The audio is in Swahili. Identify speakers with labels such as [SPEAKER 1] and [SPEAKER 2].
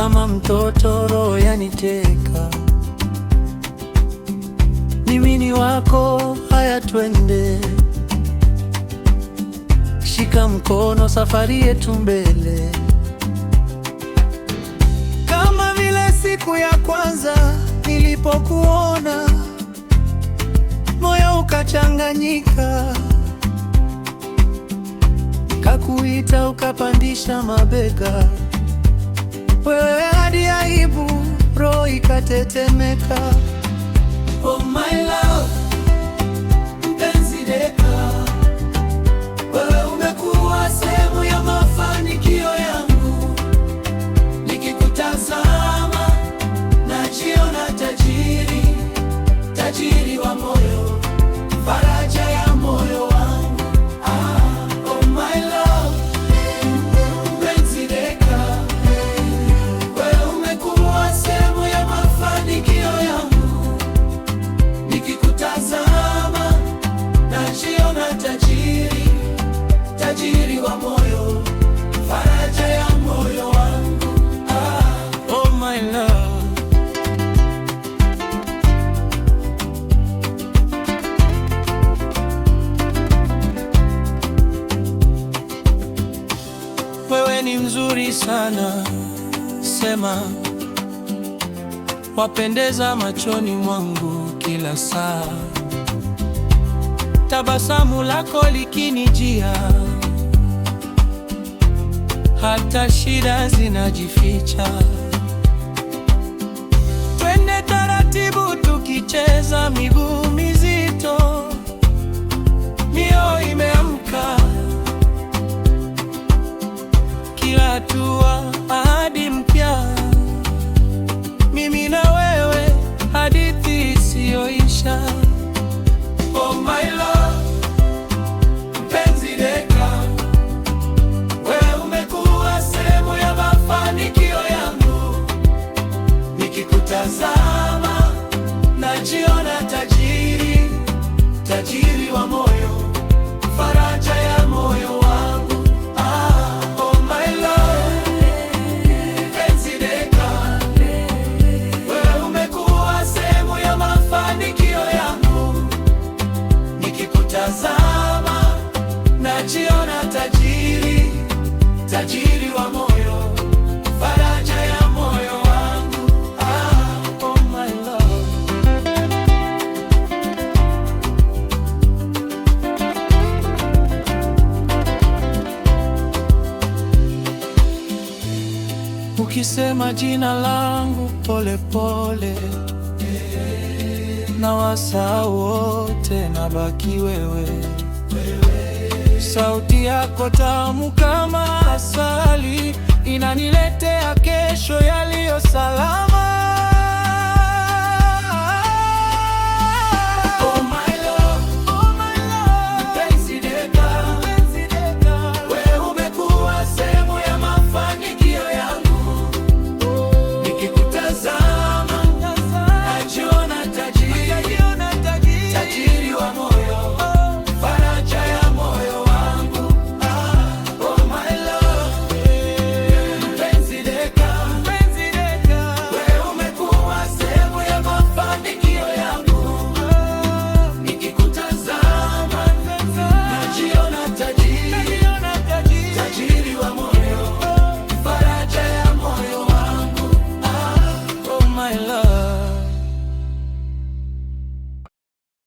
[SPEAKER 1] kama mtoto, roho yaniteka. Mimi ni wako, haya twende, shika mkono, safari yetu mbele. Kama vile siku ya kwanza nilipokuona, moyo ukachanganyika, kakuita ukapandisha mabega, wewe hadi aibu, roho ikatetemeka. Oh my love, mpenzi deka, wewe umekuwa sehemu ya mafanikio yangu. Nikikutazama najiona tajiri, tajiri wa moyo, faraja ya moyo wangu. Oh my love, mpenzi deka, wewe umekuwa sehemu ya mafanikio yangu. Nikikutazama najiona tajiri, tajiri wa moyo, faraja ya moyo wangu. Oh my love. Wewe ni mzuri sana, sema, wapendeza machoni mwangu kila saa. Tabasamu lako likinijia, hata shida zinajificha. Twende taratibu tukicheza, miguu mizito, mioyo imeamka, kila hatua ahadi mpya. Mimi na wewe, hadithi isiyoisha. Oh my love, mpenzi deka, wewe umekuwa sehemu ya mafanikio yangu. Nikikutazama najiona tajiri, tajiri wa moyo, faraja ya moyo wangu. Oh my love, mpenzi deka, wewe umekuwa sehemu ya mafanikio yangu. Nikikutazama najiona tajiri, tajiri wa moyo, faraja ya moyo wangu. Oh my love. Ukisema jina langu pole pole, na wasahau wote, nabaki wewe. Sauti yako tamu kama asali, inaniletea kesho yaliyo salama.